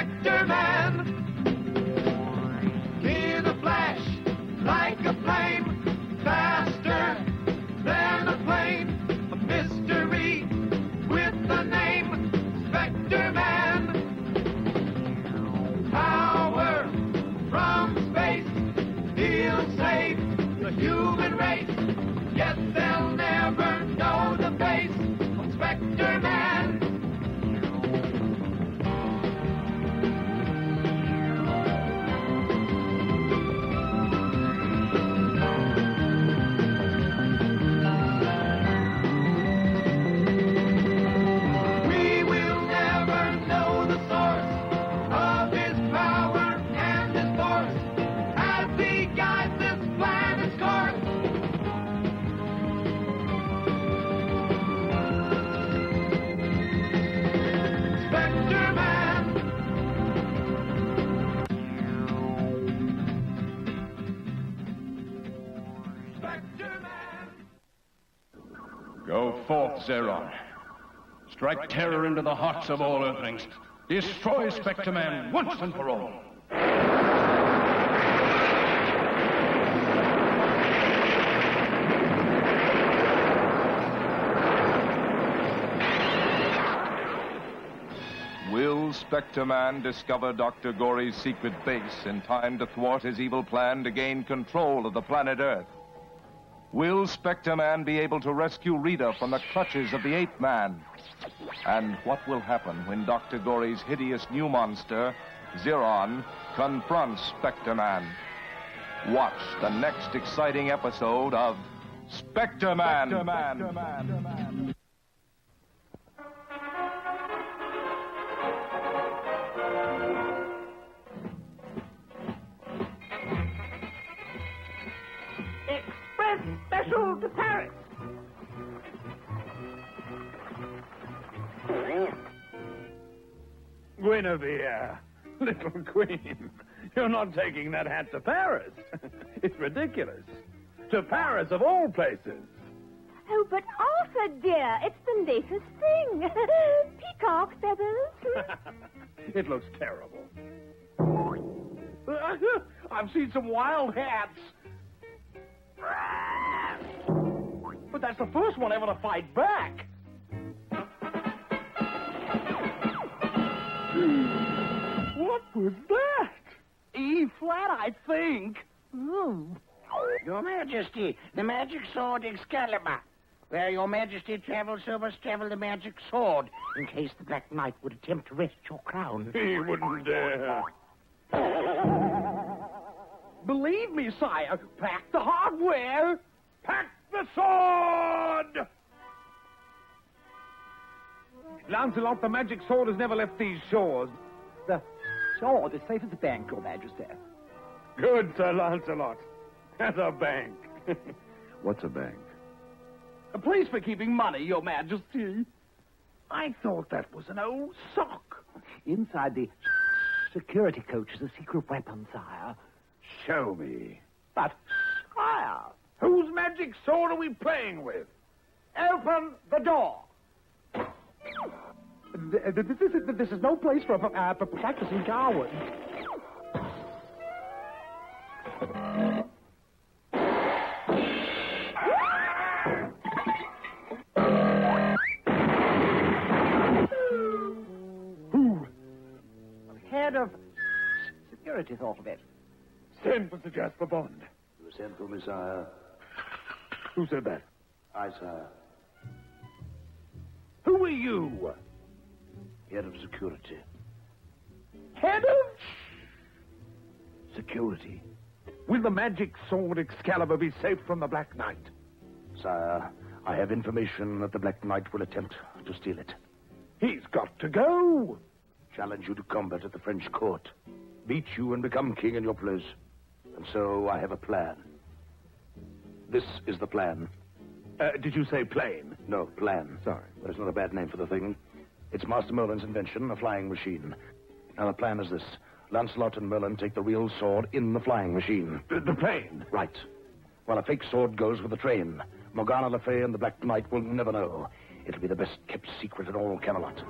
Spectreman. In a flash, like a flame, faster than a plane. A mystery with the name Spectreman. Power from space, he'll save the human race. Yet they'll never know the face of Spectreman. We will never know the source of his power and his force as he guides this planet's course. Spectreman. Spectreman. Go forth, Zeron. Strike terror into the hearts of all Earthlings. Destroy Spectreman once and for all. Will Spectreman discover Dr. Gory's secret base in time to thwart his evil plan to gain control of the planet Earth? Will Spectreman be able to rescue Rita from the clutches of the Ape Man? And what will happen when Dr. Gory's hideous new monster, Zeron, confronts Spectreman? Watch the next exciting episode of Spectreman. Express special to Paris. Guinevere, little queen, you're not taking that hat to Paris. It's ridiculous. To Paris, of all places. Oh, but Arthur, dear, it's the latest thing. Peacock feathers. It looks terrible. I've seen some wild hats. But that's the first one ever to fight back. What was that? E-flat, I think. Your Majesty, the magic sword Excalibur. Where Your Majesty travels, so must travel the magic sword, in case the Black Knight would attempt to wrest your crown. He wouldn't dare. Believe me, sire, pack the hardware. Pack the sword! Lancelot, the magic sword has never left these shores. The sword is safe at the bank, Your Majesty. Good, Sir Lancelot. At a bank. What's a bank? A place for keeping money, Your Majesty. I thought that was an old sock. Inside the security coach is a secret weapon, sire. Show me. But, sire... Whose magic sword are we playing with? Open the door. This is no place for practicing cowards. Who? The head of security thought of it. Send for Sir Jasper Bond. You sent for me, sire. Who said that? I, sire. Who are you? Head of security. Head of Security. Will the magic sword Excalibur be safe from the Black Knight? Sire, I have information that the Black Knight will attempt to steal it. He's got to go. Challenge you to combat at the French court. Beat you and become king in your place. And so I have a plan. This is the plan. Did you say plane? No, plan. Sorry. But it's not a bad name for the thing. It's Master Merlin's invention, a flying machine. Now, the plan is this. Lancelot and Merlin take the real sword in the flying machine. The plane? Right. While a fake sword goes with the train. Morgana Le Fay and the Black Knight will never know. It'll be the best-kept secret in all Camelot.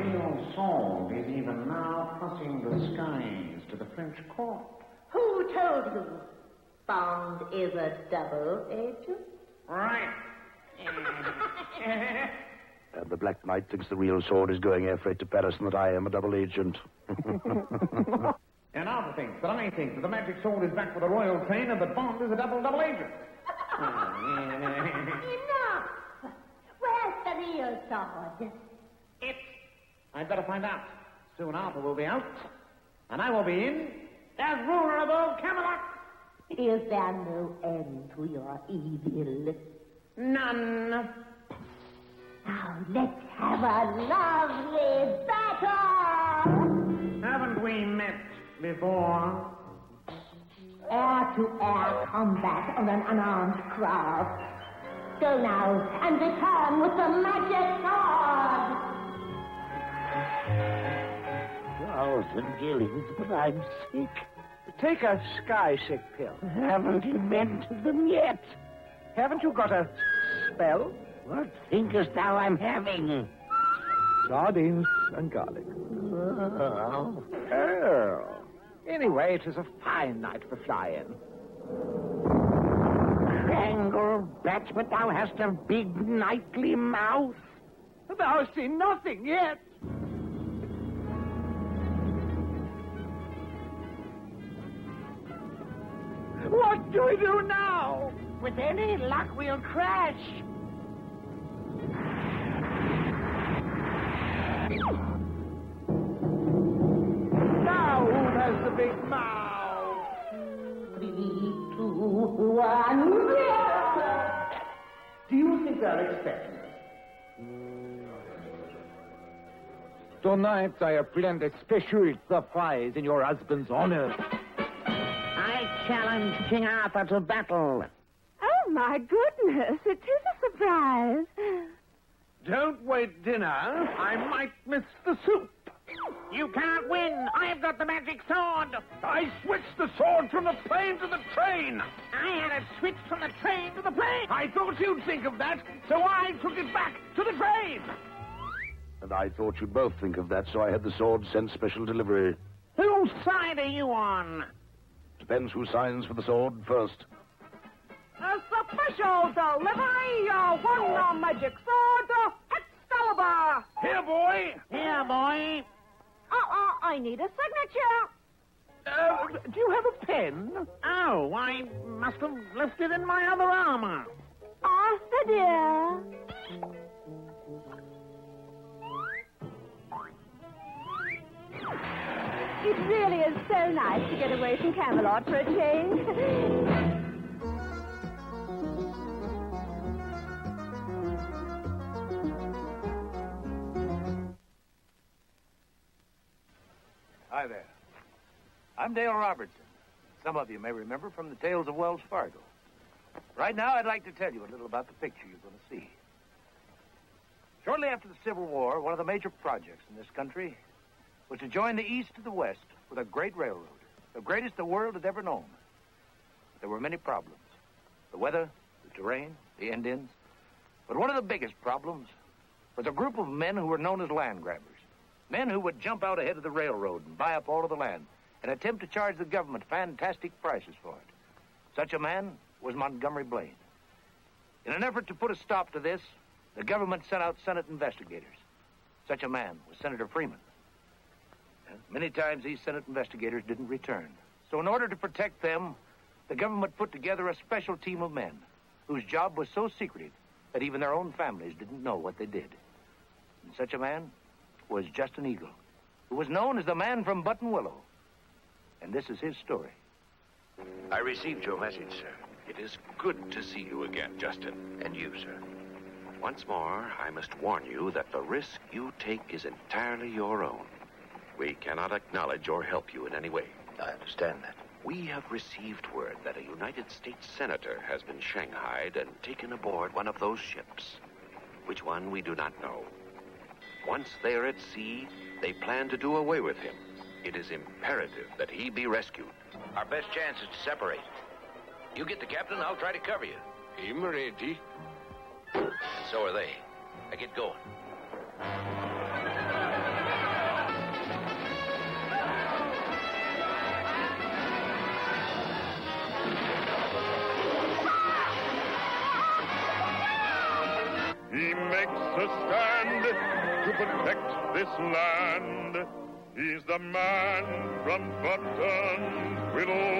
real sword is even now crossing the skies to the French court. Who told you Bond is a double agent? Right. And the Black Knight thinks the real sword is going air freight to Paris and that I am a double agent. And Arthur thinks that I think that the magic sword is back for the royal train and that Bond is a double agent. Enough! Where's the real sword? I'd better find out. Soon Arthur will be out, and I will be in as ruler of old Camelot. Is there no end to your evil? None. Now let's have a lovely battle! Haven't we met before? Air-to-air combat on an unarmed craft. Go now and return with the magic sword! Thousand guineas, but I'm sick. Take a sky sick pill. Haven't invented them yet. Haven't you got a spell? What thinkest thou I'm having? Sardines and garlic. Oh. Oh. Anyway, it is a fine night for flying. Strangle bat, but thou hast a big knightly mouth. Thou hast seen nothing yet. What do we do now? With any luck, we'll crash. Now who has the big mouth? 3, 2, 1, Do you think they're expecting us? Tonight I have planned a special surprise in your husband's honor. I challenge King Arthur to battle. Oh, my goodness, it is a surprise. Don't wait dinner. I might miss the soup. You can't win. I've got the magic sword. I switched the sword from the plane to the train. I had it switched from the train to the plane. I thought you'd think of that, so I took it back to the train. And I thought you'd both think of that, so I had the sword sent special delivery. Whose side are you on? Depends who signs for the sword first. A special delivery of one magic sword, Excalibur. Here, boy. Here, boy. I need a signature. Do you have a pen? Oh, I must have left it in my other armor. Arthur, dear. It really is so nice to get away from Camelot for a change. Hi there. I'm Dale Robertson. Some of you may remember from the tales of Wells Fargo. Right now, I'd like to tell you a little about the picture you're going to see. Shortly after the Civil War, one of the major projects in this country was to join the East to the West with a great railroad, the greatest the world had ever known. There were many problems. The weather, the terrain, the Indians. But one of the biggest problems was a group of men who were known as land grabbers. Men who would jump out ahead of the railroad and buy up all of the land and attempt to charge the government fantastic prices for it. Such a man was Montgomery Blaine. In an effort to put a stop to this, the government sent out Senate investigators. Such a man was Senator Freeman. And many times these Senate investigators didn't return. So in order to protect them, the government put together a special team of men whose job was so secretive that even their own families didn't know what they did. And such a man was Justin Eagle, who was known as the man from Button Willow. And this is his story. I received your message, sir. It is good to see you again, Justin. And you, sir. Once more, I must warn you that the risk you take is entirely your own. We cannot acknowledge or help you in any way. I understand that. We have received word that a United States senator has been shanghaied and taken aboard one of those ships. Which one, we do not know. Once they are at sea, they plan to do away with him. It is imperative that he be rescued. Our best chance is to separate. You get the captain, I'll try to cover you. I'm ready. And so are they. Now get going. He makes a stand to protect this land. He's the man from Buttonwillow.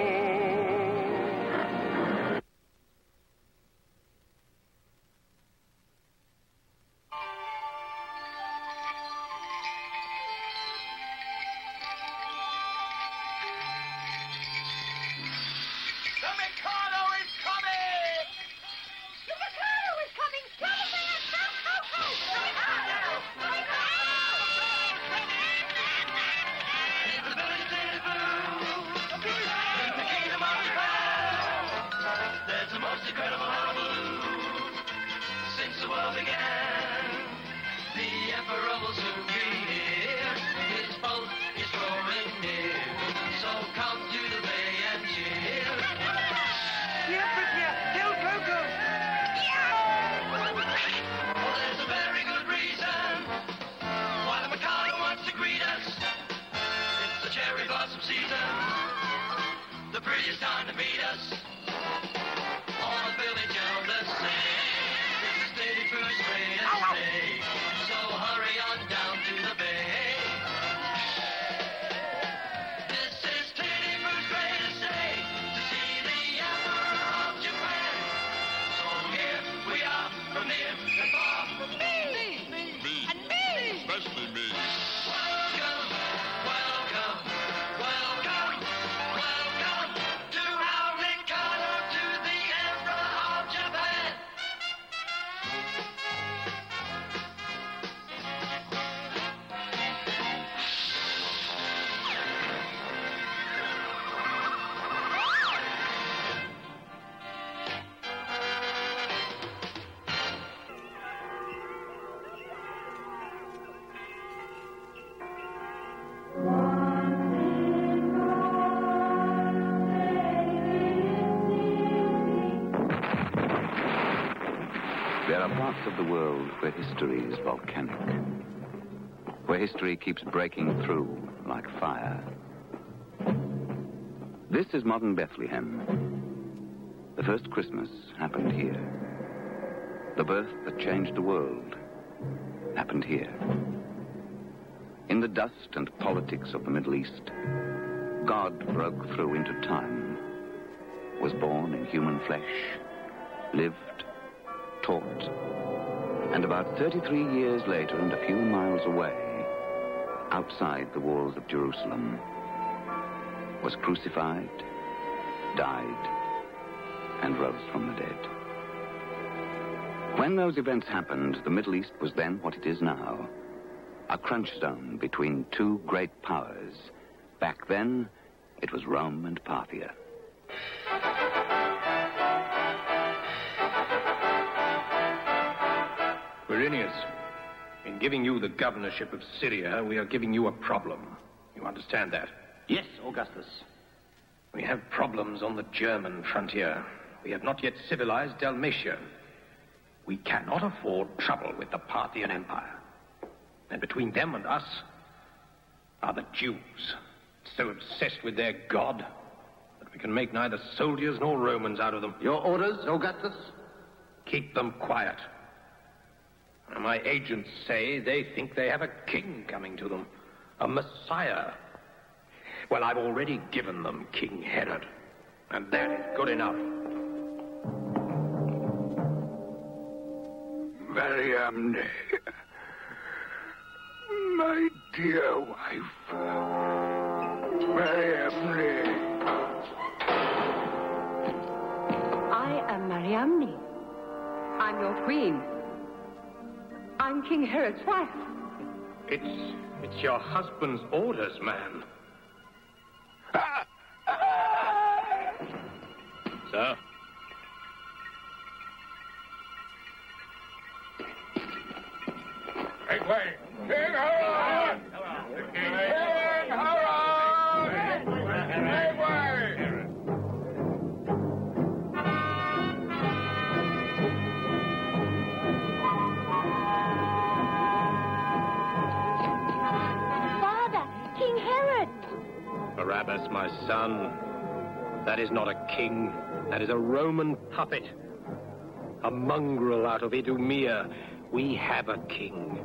There are parts of the world where history is volcanic, where history keeps breaking through like fire. This is modern Bethlehem. The first Christmas happened here. The birth that changed the world happened here. In the dust and politics of the Middle East, God broke through into time, was born in human flesh, lived, taught, and about 33 years later and a few miles away, outside the walls of Jerusalem, was crucified, died, and rose from the dead. When those events happened, the Middle East was then what it is now, a crunch zone between two great powers. Back then, it was Rome and Parthia. Quirinius, in giving you the governorship of Syria, we are giving you a problem. You understand that? Yes, Augustus. We have problems on the German frontier. We have not yet civilized Dalmatia. We cannot afford trouble with the Parthian Empire. And between them and us are the Jews, so obsessed with their god that we can make neither soldiers nor Romans out of them. Your orders, Augustus? Keep them quiet. My agents say they think they have a king coming to them, a messiah. Well, I've already given them King Herod, and that is good enough. Mariamne, my dear wife, Mariamne. I am Mariamne. I'm your queen. I'm King Herod's wife. It's your husband's orders, man. Sir? Make way! King Herod! King Herod! Make way! Father, King Herod! Barabbas, my son. That is not a king. That is a Roman puppet. a mongrel out of Idumea, we have a king.